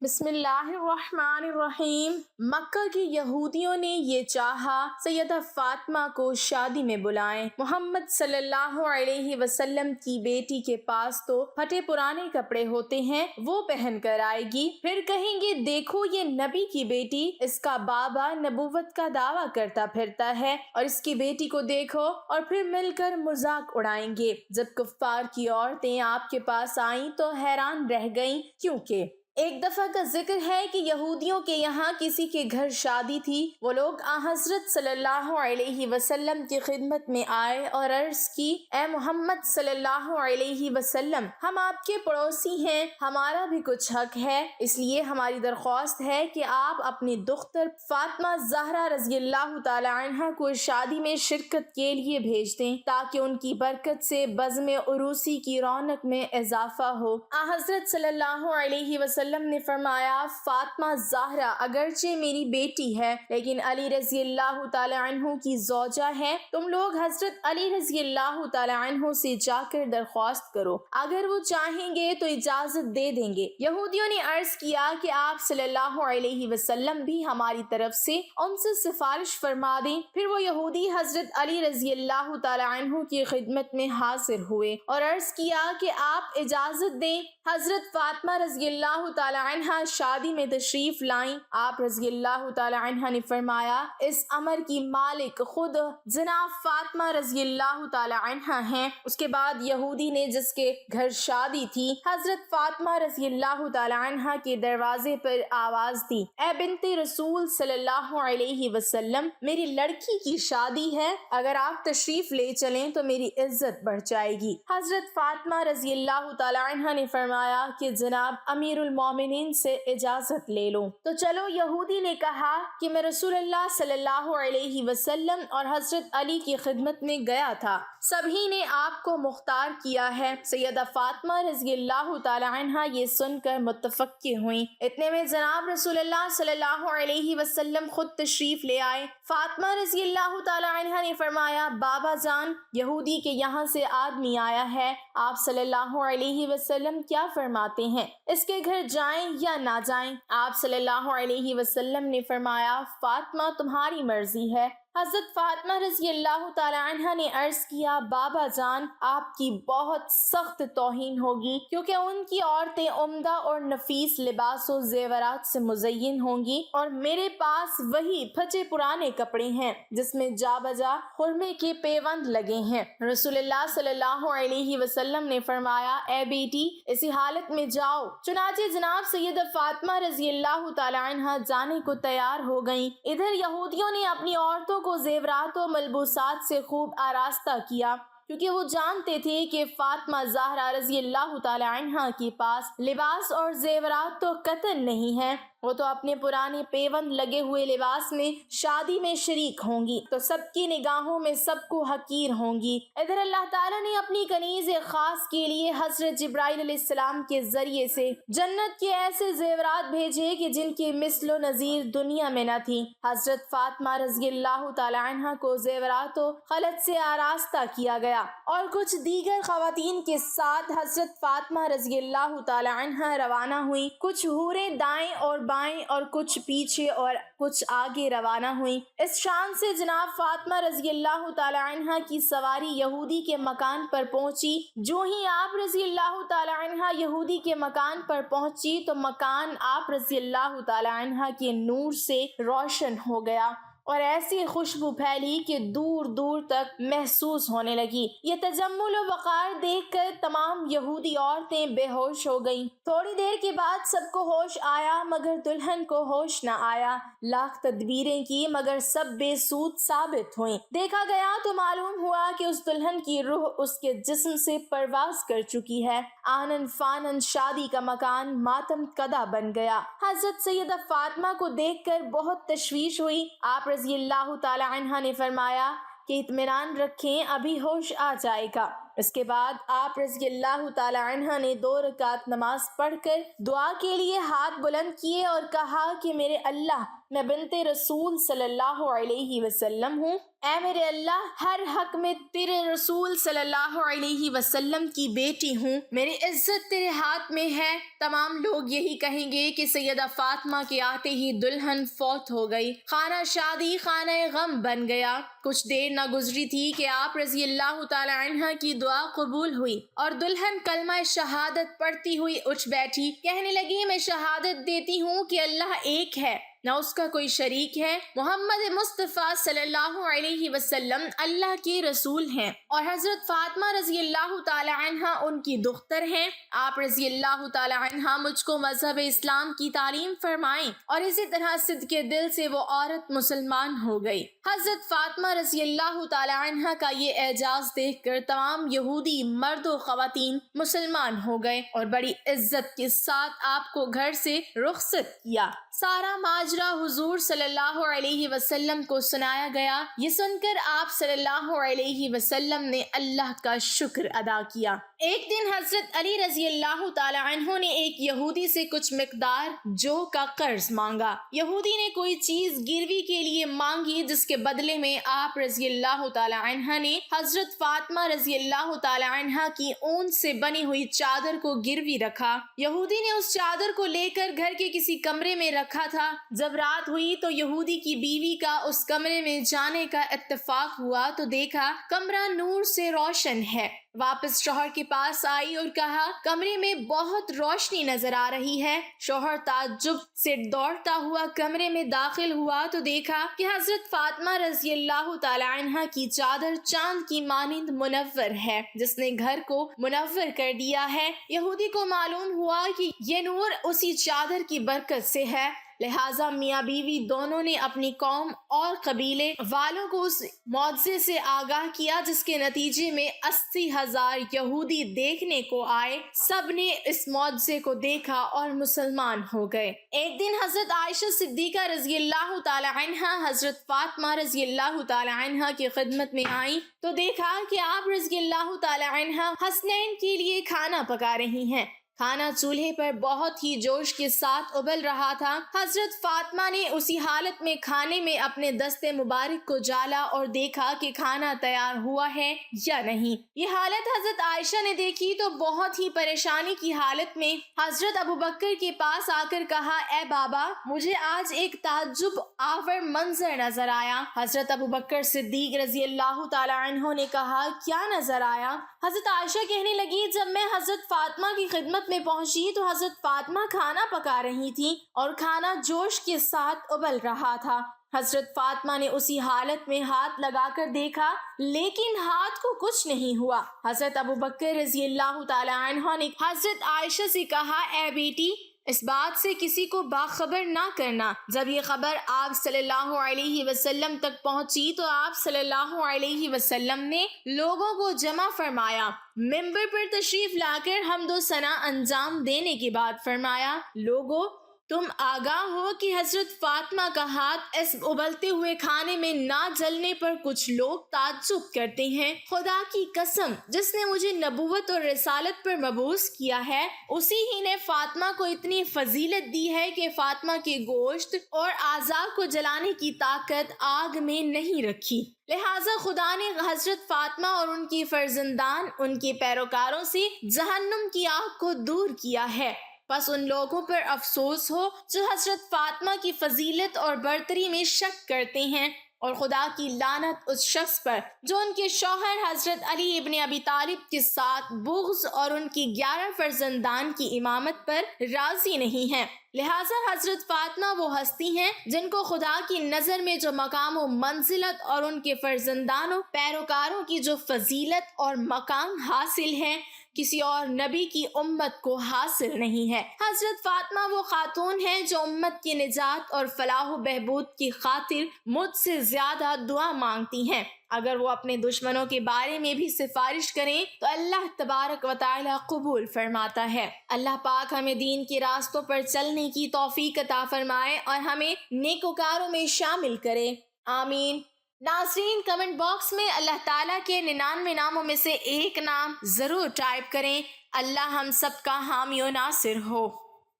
بسم اللہ الرحمن الرحیم۔ مکہ کی یہودیوں نے یہ چاہا سیدہ فاطمہ کو شادی میں بلائیں۔ محمد صلی اللہ علیہ وسلم کی بیٹی کے پاس تو پھٹے پرانے کپڑے ہوتے ہیں، وہ پہن کر آئے گی، پھر کہیں گے دیکھو یہ نبی کی بیٹی، اس کا بابا نبوت کا دعویٰ کرتا پھرتا ہے، اور اس کی بیٹی کو دیکھو، اور پھر مل کر مذاق اڑائیں گے۔ جب کفار کی عورتیں آپ کے پاس آئیں تو حیران رہ گئیں، کیونکہ ایک دفعہ کا ذکر ہے کہ یہودیوں کے یہاں کسی کے گھر شادی تھی۔ وہ لوگ حضرت صلی اللہ علیہ وسلم کی خدمت میں آئے اور عرض کی، اے محمد صلی اللہ علیہ وسلم، ہم آپ کے پڑوسی ہیں، ہمارا بھی کچھ حق ہے، اس لیے ہماری درخواست ہے کہ آپ اپنی دختر فاطمہ زہرا رضی اللہ تعالی عنہا کو شادی میں شرکت کے لیے بھیج دیں، تاکہ ان کی برکت سے بزم عروسی کی رونق میں اضافہ ہو۔ حضرت صلی اللہ علیہ وسلم نے فرمایا، فاطمہ زہرا اگرچہ میری بیٹی ہے لیکن علی رضی اللہ تعالی عنہ کی زوجہ ہے، تم لوگ حضرت علی رضی اللہ تعالی عنہ سے جا کر درخواست کرو، اگر وہ چاہیں گے تو اجازت دے دیں گے۔ یہودیوں نے عرض کیا کہ آپ صلی اللہ علیہ وسلم بھی ہماری طرف سے ان سے سفارش فرما دیں۔ پھر وہ یہودی حضرت علی رضی اللہ تعالی عنہ کی خدمت میں حاضر ہوئے اور عرض کیا کہ آپ اجازت دیں، حضرت فاطمہ رضی اللہ تعالی عنہ شادی میں تشریف لائیں۔ آپ رضی اللہ تعالی عنہ نے فرمایا، اس امر کی مالک خود جناب فاطمہ رضی اللہ تعالی عنہ ہیں۔ اس کے بعد یہودی نے جس کے گھر شادی تھی حضرت فاطمہ رضی اللہ تعالی عنہ کے دروازے پر آواز دی، اے بنت رسول صلی اللہ علیہ وسلم، میری لڑکی کی شادی ہے، اگر آپ تشریف لے چلیں تو میری عزت بڑھ جائے گی۔ حضرت فاطمہ رضی اللہ تعالی عنہ نے فرمایا کہ جناب امیر المومنین سے اجازت لے لو۔ تو چلو، یہودی نے کہا کہ میں رسول اللہ صلی اللہ علیہ وسلم اور حضرت علی کی خدمت میں گیا تھا، سبھی نے آپ کو مختار کیا ہے۔ سیدہ فاطمہ رضی اللہ تعالی عنہ یہ سن کر متفقہ ہوئیں۔ اتنے میں جناب رسول اللہ صلی اللہ علیہ وسلم خود تشریف لے آئے۔ فاطمہ رضی اللہ تعالی عنہ نے فرمایا، بابا جان، یہودی کے یہاں سے آدمی آیا ہے، آپ صلی اللہ علیہ وسلم کیا فرماتے ہیں، اس کے گھر جائیں یا نہ جائیں؟ آپ صلی اللہ علیہ وسلم نے فرمایا، فاطمہ تمہاری مرضی ہے۔ حضرت فاطمہ رضی اللہ تعالی عنہ نے عرض کیا، بابا جان، آپ کی بہت سخت توہین ہوگی، کیونکہ ان کی عورتیں عمدہ اور نفیس لباس و زیورات سے مزین ہوں گی، اور میرے پاس وہی پھٹے پرانے کپڑے ہیں جس میں جا بجا خرمے کے پیوند لگے ہیں۔ رسول اللہ صلی اللہ علیہ وسلم نے فرمایا، اے بیٹی، اسی حالت میں جاؤ۔ چنانچہ جناب سیدہ فاطمہ رضی اللہ تعالی عنہ جانے کو تیار ہو گئیں۔ ادھر یہودیوں نے اپنی عورتوں کو زیورات و ملبوسات سے خوب آراستہ کیا، کیونکہ وہ جانتے تھے کہ فاطمہ زہرا رضی اللہ تعالی عنہ کے پاس لباس اور زیورات تو قطعاً نہیں ہیں، وہ تو اپنے پرانے پیوند لگے ہوئے لباس میں شادی میں شریک ہوں گی، تو سب کی نگاہوں میں سب کو حقیر ہوں گی۔ ادھر اللہ تعالیٰ نے اپنی کنیز خاص کے لیے حضرت جبرائیل علیہ السلام کے ذریعے سے جنت کے ایسے زیورات بھیجے کہ جن کی مثل و نظیر دنیا میں نہ تھی۔ حضرت فاطمہ رضی اللہ تعالی عنہ کو زیورات و خلعت سے آراستہ کیا گیا، اور کچھ دیگر خواتین کے ساتھ حضرت فاطمہ رضی اللہ تعالی عنہ روانہ ہوئی۔ کچھ حوریں دائیں اور بائیں اور کچھ پیچھے اور کچھ آگے روانہ ہوئیں۔ اس شان سے جناب فاطمہ رضی اللہ تعالی عنہ کی سواری یہودی کے مکان پر پہنچی۔ جو ہی آپ رضی اللہ تعالی عنہ یہودی کے مکان پر پہنچی تو مکان آپ رضی اللہ تعالی عنہ کے نور سے روشن ہو گیا، اور ایسی خوشبو پھیلی کہ دور دور تک محسوس ہونے لگی۔ یہ تجمل و وقار دیکھ کر تمام یہودی عورتیں بے ہوش ہو گئیں۔ تھوڑی دیر کے بعد سب کو ہوش آیا، مگر دلہن کو ہوش نہ آیا۔ لاکھ تدبیریں کی مگر سب بے سود ثابت ہوئیں۔ دیکھا گیا تو معلوم ہوا کہ اس دلہن کی روح اس کے جسم سے پرواز کر چکی ہے۔ آنن فانن شادی کا مکان ماتم کدا بن گیا۔ حضرت سیدہ فاطمہ کو دیکھ کر بہت تشویش ہوئی۔ آپ رضی اللہ تعالی عنہ نے فرمایا کہ اطمینان رکھیں، ابھی ہوش آ جائے گا۔ اس کے بعد آپ رضی اللہ تعالی عنہ نے 2 رکعت نماز پڑھ کر دعا کے لیے ہاتھ بلند کیے اور کہا کہ میرے اللہ، میں بنت رسول صلی اللہ علیہ وسلم ہوں، اے میرے اللہ، ہر حق میں تیرے رسول صلی اللہ علیہ وسلم کی بیٹی ہوں، میری عزت تیرے ہاتھ میں ہے۔ تمام لوگ یہی کہیں گے کہ سیدہ فاطمہ کے آتے ہی دلہن فوت ہو گئی، خانہ شادی خانہ غم بن گیا۔ کچھ دیر نہ گزری تھی کہ آپ رضی اللہ تعالی عنہ کی دعا قبول ہوئی اور دلہن کلمہ شہادت پڑھتی ہوئی اٹھ بیٹھی، کہنے لگی میں شہادت دیتی ہوں کہ اللہ ایک ہے، نہ اس کا کوئی شریک ہے، محمد مصطفیٰ صلی اللہ علیہ وسلم اللہ کے رسول ہیں، اور حضرت فاطمہ رضی اللہ تعالی عنہ ان کی دختر ہیں۔ آپ رضی اللہ تعالی عنہ مجھ کو مذہب اسلام کی تعلیم فرمائیں، اور اسی طرح صدق دل سے وہ عورت مسلمان ہو گئی۔ حضرت فاطمہ رضی اللہ تعالی عنہ کا یہ اعجاز دیکھ کر تمام یہودی مرد و خواتین مسلمان ہو گئے اور بڑی عزت کے ساتھ آپ کو گھر سے رخصت کیا۔ سارا ماجرا حضور صلی اللہ علیہ وسلم کو سنایا گیا۔ یہ سن کر آپ صلی اللہ علیہ وسلم نے اللہ کا شکر ادا کیا۔ ایک دن حضرت علی رضی اللہ تعالی عنہ نے ایک یہودی سے کچھ مقدار جو کا قرض مانگا۔ یہودی نے کوئی چیز گروی کے لیے مانگی جس کے بدلے میں آپ رضی اللہ تعالی عنہ نے حضرت فاطمہ رضی اللہ تعالی عنہ کی اون سے بنی ہوئی چادر کو گروی رکھا۔ یہودی نے اس چادر کو لے کر گھر کے کسی کمرے میں رکھا تھا۔ جب رات ہوئی تو یہودی کی بیوی کا اس کمرے میں جانے کا اتفاق ہوا تو دیکھا کمرہ نور سے روشن ہے۔ واپس شوہر کے پاس آئی اور کہا کمرے میں بہت روشنی نظر آ رہی ہے۔ شوہر تعجب سے دوڑتا ہوا کمرے میں داخل ہوا تو دیکھا کہ حضرت فاطمہ رضی اللہ تعالی عنہ کی چادر چاند کی مانند منور ہے، جس نے گھر کو منور کر دیا ہے۔ یہودی کو معلوم ہوا کہ یہ نور اسی چادر کی برکت سے ہے، لہٰذا میاں بیوی دونوں نے اپنی قوم اور قبیلے والوں کو اس معجزے سے آگاہ کیا، جس کے نتیجے میں 80,000 یہودی دیکھنے کو آئے۔ سب نے اس معجزے کو دیکھا اور مسلمان ہو گئے۔ ایک دن حضرت عائشہ صدیقہ رضی اللہ تعالی عنہ حضرت فاطمہ رضی اللہ تعالی عنہ کی خدمت میں آئیں تو دیکھا کہ آپ رضی اللہ تعالی عنہ حسنین کے لیے کھانا پکا رہی ہیں۔ کھانا چولہے پر بہت ہی جوش کے ساتھ ابل رہا تھا۔ حضرت فاطمہ نے اسی حالت میں کھانے میں اپنے دست مبارک کو ڈالا اور دیکھا کہ کھانا تیار ہوا ہے یا نہیں۔ یہ حالت حضرت عائشہ نے دیکھی تو بہت ہی پریشانی کی حالت میں حضرت ابوبکر کے پاس آ کر کہا اے بابا، مجھے آج ایک تعجب آور منظر نظر آیا۔ حضرت ابوبکر صدیق رضی اللہ تعالی عنہ نے کہا کیا نظر آیا؟ حضرت عائشہ کہنے لگی جب میں حضرت فاطمہ کی خدمت میں پہنچی تو حضرت فاطمہ کھانا پکا رہی تھی اور کھانا جوش کے ساتھ ابل رہا تھا۔ حضرت فاطمہ نے اسی حالت میں ہاتھ لگا کر دیکھا لیکن ہاتھ کو کچھ نہیں ہوا۔ حضرت ابوبکر رضی اللہ تعالی عنہ نے حضرت عائشہ سے کہا اے بیٹی، اس بات سے کسی کو باخبر نہ کرنا۔ جب یہ خبر آپ صلی اللہ علیہ وسلم تک پہنچی تو آپ صلی اللہ علیہ وسلم نے لوگوں کو جمع فرمایا، منبر پر تشریف لا کر حمد و ثنا انجام دینے کے بعد فرمایا لوگوں، تم آگاہ ہو کہ حضرت فاطمہ کا ہاتھ اس ابلتے ہوئے کھانے میں نہ جلنے پر کچھ لوگ تعجب کرتے ہیں۔ خدا کی قسم جس نے مجھے نبوت اور رسالت پر مبعوث کیا ہے، اسی ہی نے فاطمہ کو اتنی فضیلت دی ہے کہ فاطمہ کے گوشت اور اعضاء کو جلانے کی طاقت آگ میں نہیں رکھی، لہٰذا خدا نے حضرت فاطمہ اور ان کی فرزندان، ان کے پیروکاروں سے جہنم کی آگ کو دور کیا ہے۔ بس ان لوگوں پر افسوس ہو جو حضرت فاطمہ کی فضیلت اور برتری میں شک کرتے ہیں، اور خدا کی لعنت اس شخص پر جو ان کے شوہر حضرت علی ابن ابی طالب کے ساتھ بغض اور ان کی 11 فرزندان کی امامت پر راضی نہیں ہے۔ لہٰذا حضرت فاطمہ وہ ہستی ہیں جن کو خدا کی نظر میں جو مقام و منزلت اور ان کے فرزندانوں پیروکاروں کی جو فضیلت اور مقام حاصل ہے، کسی اور نبی کی امت کو حاصل نہیں ہے۔ حضرت فاطمہ وہ خاتون ہیں جو امت کی نجات اور فلاح و بہبود کی خاطر مجھ سے زیادہ دعا مانگتی ہیں۔ اگر وہ اپنے دشمنوں کے بارے میں بھی سفارش کریں تو اللہ تبارک و تعالی قبول فرماتا ہے۔ اللہ پاک ہمیں دین کے راستوں پر چلنے کی توفیق عطا فرمائے اور ہمیں نیکوکاروں میں شامل کرے، آمین۔ ناظرین، کمنٹ باکس میں اللہ تعالیٰ کے 99 ناموں میں سے ایک نام ضرور ٹائپ کریں۔ اللہ ہم سب کا حامی و ناصر ہو۔